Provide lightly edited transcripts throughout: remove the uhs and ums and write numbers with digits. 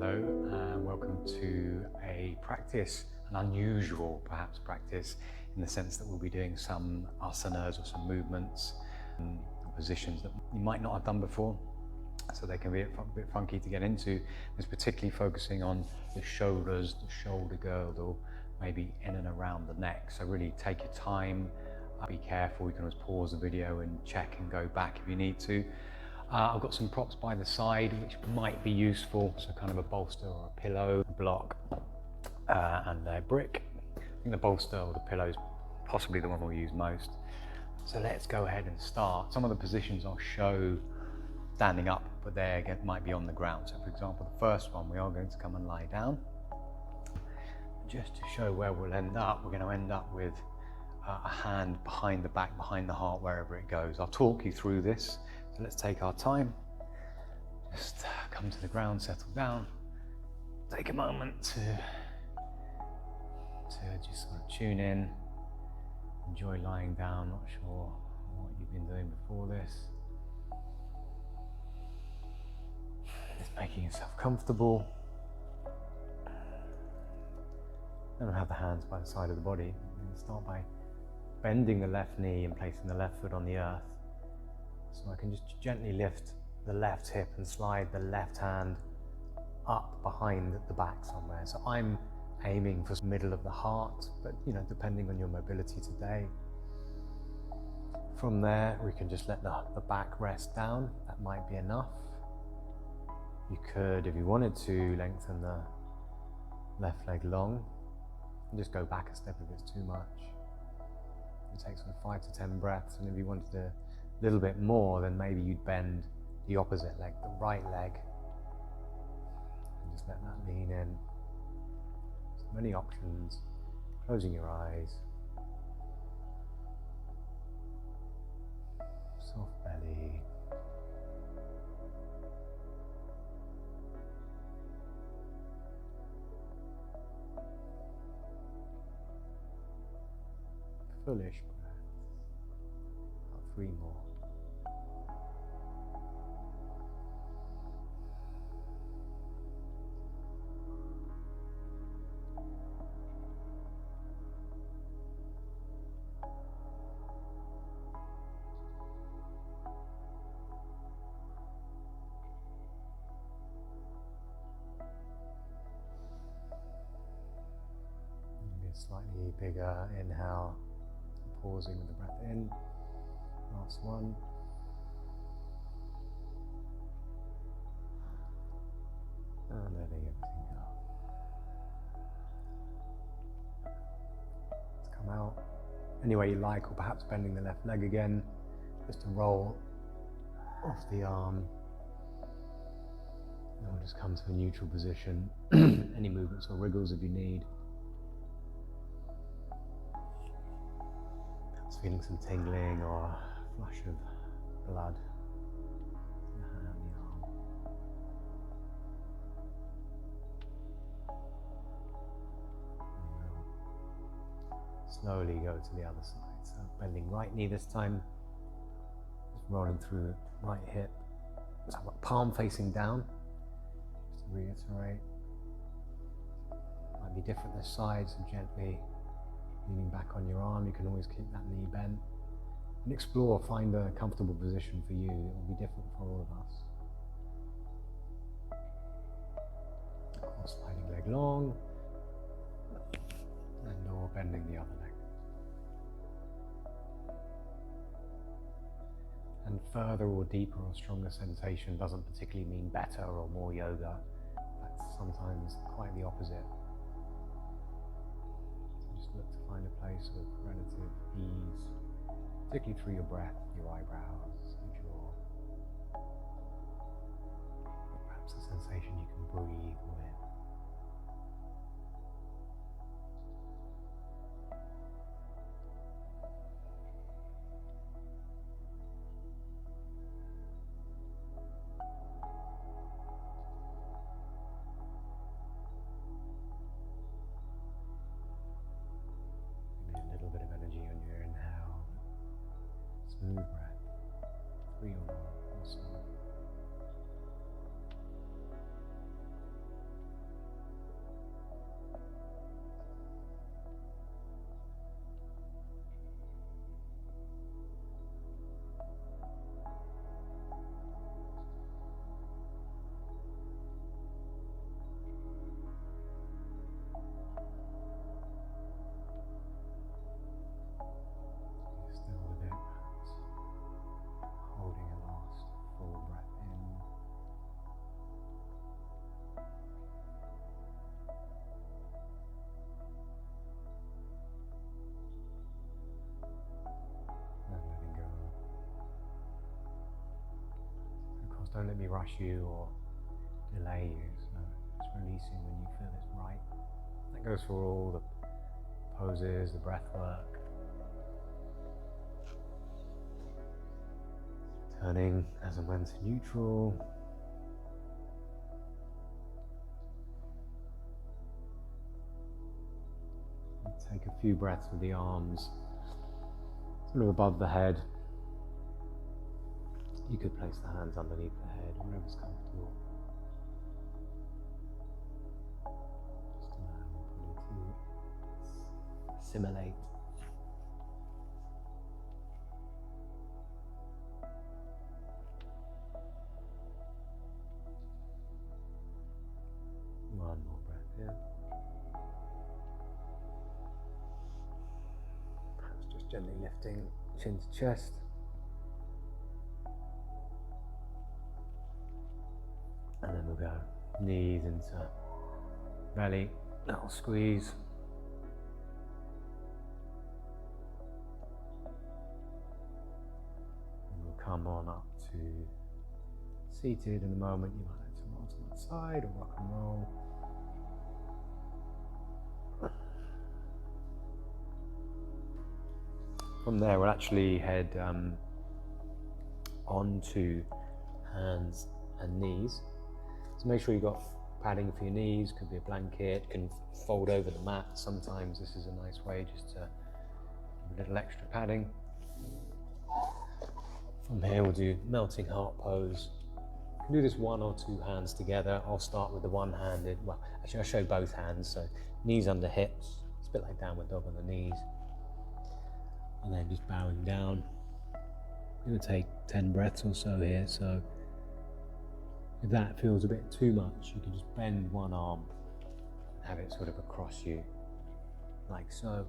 Hello and welcome to a practice, an unusual perhaps practice, in the sense that we'll be doing some asanas or some movements and positions that you might not have done before, so they can be a bit funky to get into. It's particularly focusing on the shoulders, the shoulder girdle, maybe in and around the neck. So really take your time, be careful. You can always pause the video and check and go back if you need to. I've got some props by the side which might be useful, so kind of a bolster or a pillow, a block, and a brick. I think the bolster or the pillow is possibly the one we'll use most. So let's go ahead and start. Some of the positions I'll show standing up, but they again might be on the ground. So for example, the first one, we are going to come and lie down. Just to show where we'll end up, we're going to end up with a hand behind the back, behind the heart, wherever it goes. I'll talk you through this. So let's take our time. Just come to the ground, settle down. Take a moment to just sort of tune in. Enjoy lying down. Not sure what you've been doing before this. Just making yourself comfortable. And have the hands by the side of the body. And start by bending the left knee and placing the left foot on the earth. So I can just gently lift the left hip and slide the left hand up behind the back somewhere. So I'm aiming for the middle of the heart, but depending on your mobility today. From there, we can just let the back rest down. That might be enough. You could, if you wanted to, lengthen the left leg long and just go back a step if it's too much. It takes sort of 5 to 10 breaths, and if you wanted to a little bit more, then maybe you'd bend the opposite leg, the right leg, and just let that lean in. So many options. Closing your eyes. Soft belly. Foolish breath. About 3 more. Maybe a slightly bigger inhale. Pausing with the breath in. Last one. And letting everything go. Let's come out any way you like, or perhaps bending the left leg again, just to roll off the arm. And we'll just come to a neutral position. Any movements or wriggles if you need. Feeling some tingling or flush of blood in the hand, the arm. And we'll slowly go to the other side. So bending right knee this time, just rolling through the right hip. So palm facing down, just to reiterate. Might be different this side, so gently leaning back on your arm. You can always keep that knee bent and explore, find a comfortable position for you. It will be different for all of us. Of course, sliding leg long and or bending the other leg. And further or deeper or stronger sensation doesn't particularly mean better or more yoga. That's sometimes quite the opposite. Look to find a place of relative ease, particularly through your breath, your eyebrows, and jaw. Perhaps a sensation you can breathe with. Smooth breath, 3 or more, also. me rush you or delay you. So just releasing when you feel it's right. That goes for all the poses, the breath work. Turning as and when to neutral. Take a few breaths with the arms sort of above the head. You could place the hands underneath the head, wherever's comfortable. Just allow your body to assimilate. One more breath here. Perhaps just gently lifting chin to chest. And then we'll go knees into belly, little squeeze. And we'll come on up to seated in a moment. You might like to roll to one side or rock and roll. From there, we'll actually head onto hands and knees. So make sure you've got padding for your knees, could be a blanket, can fold over the mat. Sometimes this is a nice way just to have a little extra padding. From here we'll do melting heart pose. You can do this one or two hands together. I'll start with the one-handed, well actually I'll show both hands, so knees under hips. It's a bit like downward dog on the knees. And then just bowing down. I'm going to take 10 breaths or so here, so if that feels a bit too much, you can just bend one arm, have it sort of across you, like so.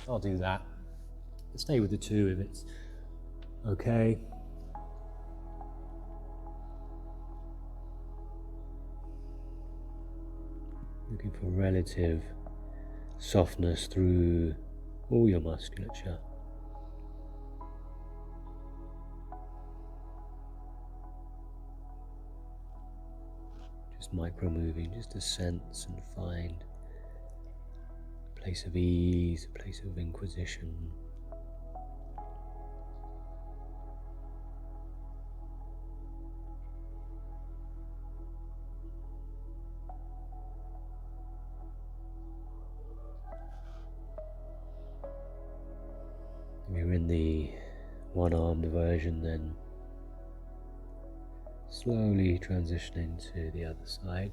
I'll do that. Stay with the two if it's okay. Looking for relative softness through all your musculature. Just micro-moving, just to sense and find a place of ease, a place of inquisition. We're in the one-armed version, then slowly transitioning to the other side.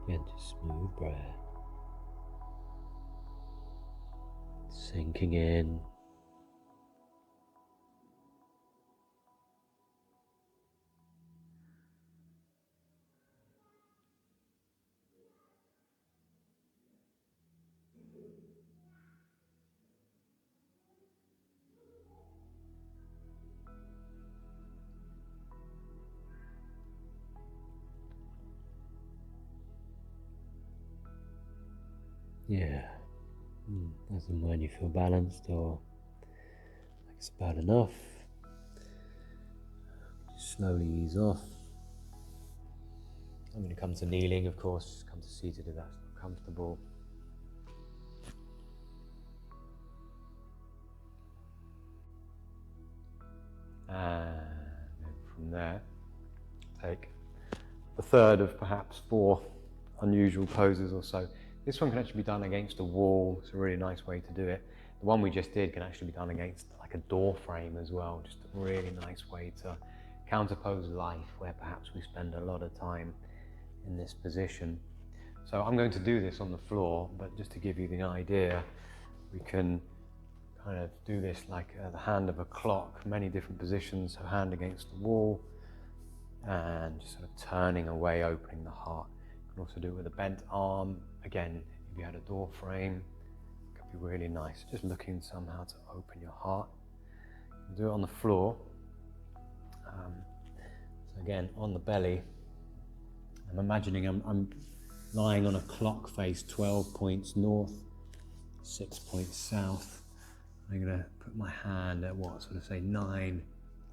Again, just smooth breath. Sinking in. Yeah, as and when you feel balanced or like it's about enough, just slowly ease off. I'm going to come to kneeling, of course, just come to seated if that's not comfortable. And then from there, take the third of perhaps 4 unusual poses or so. This one can actually be done against a wall. It's a really nice way to do it. The one we just did can actually be done against like a door frame as well. Just a really nice way to counterpose life, where perhaps we spend a lot of time in this position. So I'm going to do this on the floor, but just to give you the idea, we can kind of do this like the hand of a clock, many different positions, so hand against the wall, and just sort of turning away, opening the heart. You can also do it with a bent arm. Again, if you had a door frame, it could be really nice. Just looking somehow to open your heart. You can do it on the floor. So again, on the belly, I'm imagining I'm lying on a clock face, 12 points north, 6 points south. I'm going to put my hand at what, sort of say 9,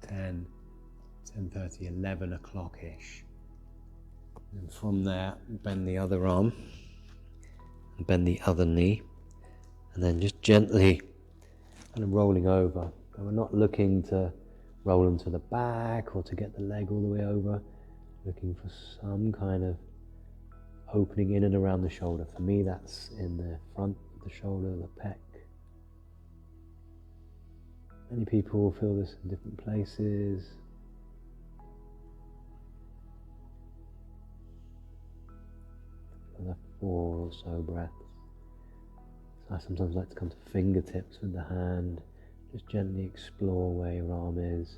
10, 10:30, 11 o'clock-ish. And from there, bend the other arm, and bend the other knee, and then just gently kind of rolling over. And we're not looking to roll into the back or to get the leg all the way over, looking for some kind of opening in and around the shoulder. For me, that's in the front of the shoulder, the pec. Many people feel this in different places. Another 4 or so breaths. So I sometimes like to come to fingertips with the hand, just gently explore where your arm is.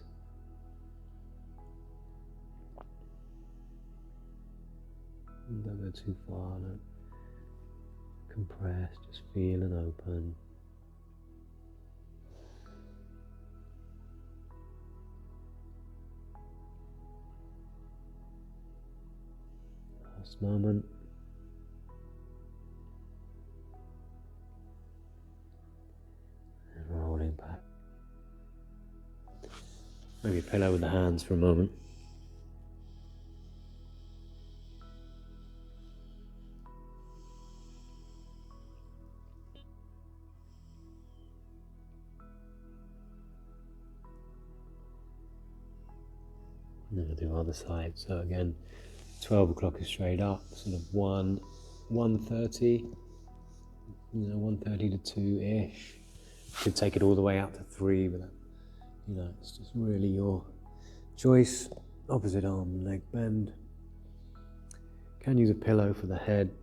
Don't go too far, don't compress, just feel and open. Last moment. And rolling back. Maybe a pillow with the hands for a moment. And then we'll do other side. So again, 12 o'clock is straight up, sort of 1:30, 1:30 to 2-ish. Could take it all the way out to 3, but it's just really your choice. Opposite arm, leg bend. Can use a pillow for the head,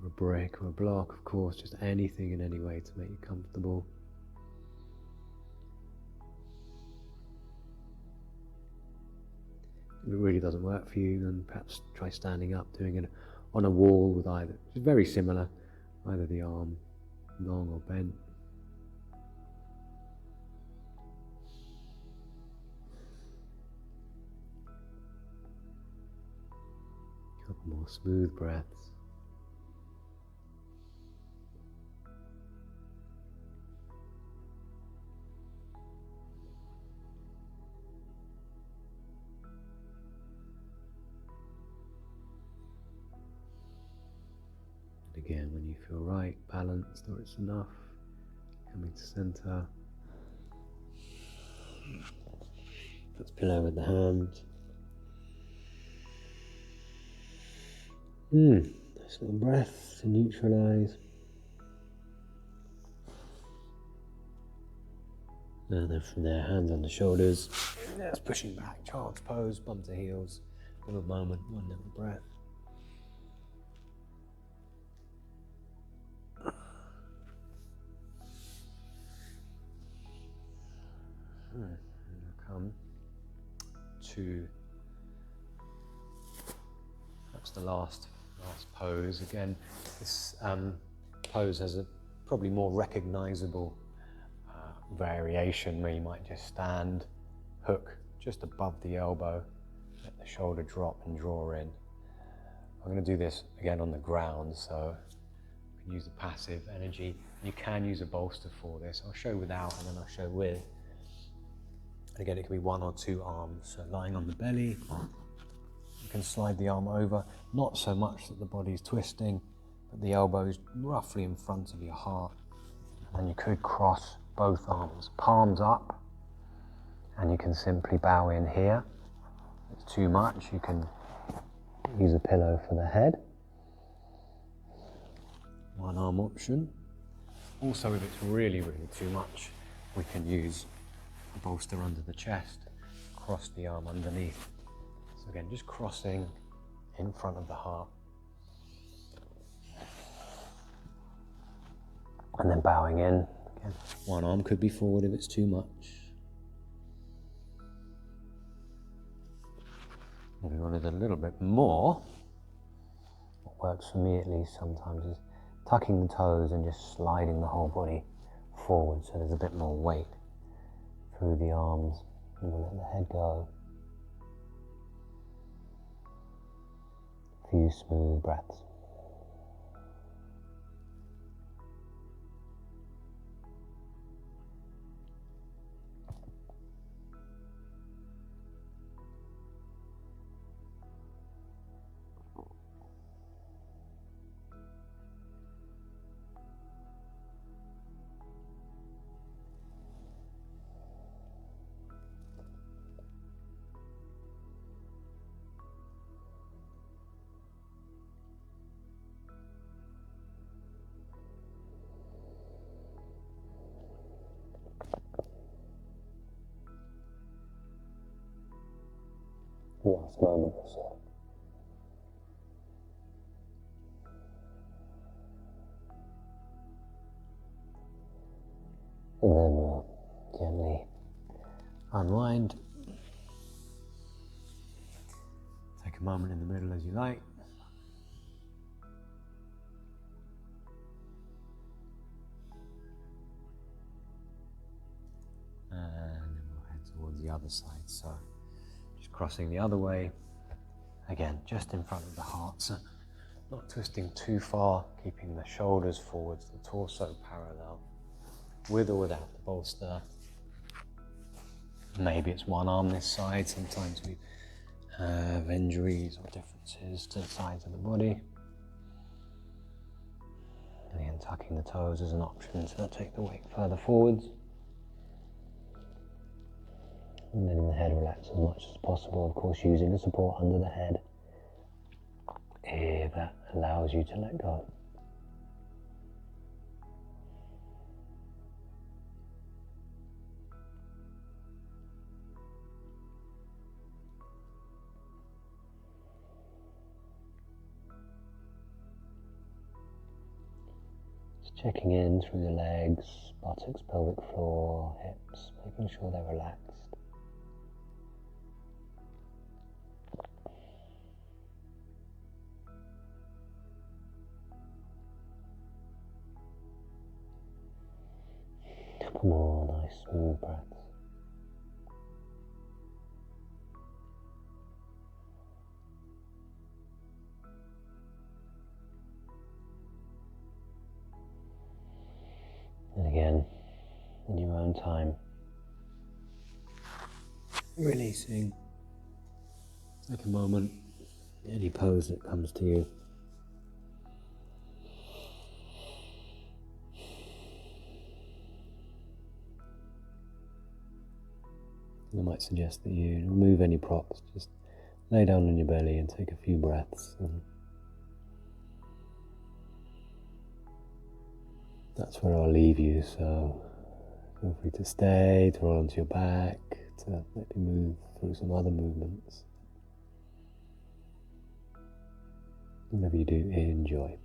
or a brick or a block, of course, just anything in any way to make you comfortable. If it really doesn't work for you, then perhaps try standing up, doing it on a wall with either, it's very similar, either the arm long or bent. A couple more smooth breaths. Again, when you feel right, balanced, or it's enough, coming to center. Put the pillow with the hand. Nice little breath to neutralize. And then from there, hands on the shoulders. That's pushing back, child's pose, bum to heels. Little moment, one little breath. Come to perhaps the last pose. Again, this pose has a probably more recognizable variation where you might just stand, hook just above the elbow, let the shoulder drop and draw in. I'm going to do this again on the ground, so you can use the passive energy. You can use a bolster for this. I'll show without and then I'll show with. Again, it can be 1 or 2 arms. So lying on the belly, you can slide the arm over, not so much that the body's twisting, but the elbow is roughly in front of your heart. And then you could cross both arms, palms up, and you can simply bow in here. If it's too much, you can use a pillow for the head. One arm option. Also, if it's really, really too much, we can use a bolster under the chest, cross the arm underneath. So again, just crossing in front of the heart. And then bowing in. Again, one arm could be forward if it's too much. If we wanted a little bit more, what works for me at least sometimes is tucking the toes and just sliding the whole body forward so there's a bit more weight. through the arms, and we'll let the head go. A few smooth breaths. Last moment or so. And then we'll gently unwind. Take a moment in the middle as you like. And then we'll head towards the other side. So just crossing the other way. Again, just in front of the heart. So not twisting too far, keeping the shoulders forwards, the torso parallel, with or without the bolster. Maybe it's one arm this side. Sometimes we have injuries or differences to the sides of the body. And again, tucking the toes is an option to take the weight further forwards. And letting the head relax as much as possible, of course using the support under the head if that allows you to let go. Just checking in through the legs, buttocks, pelvic floor, hips, making sure they're relaxed. Couple more nice smooth breaths. And again, in your own time, releasing. Take a moment, any pose that comes to you. I might suggest that you remove any props, just lay down on your belly and take a few breaths. And that's where I'll leave you, so feel free to stay, to roll onto your back, to maybe move through some other movements. Whatever you do, enjoy.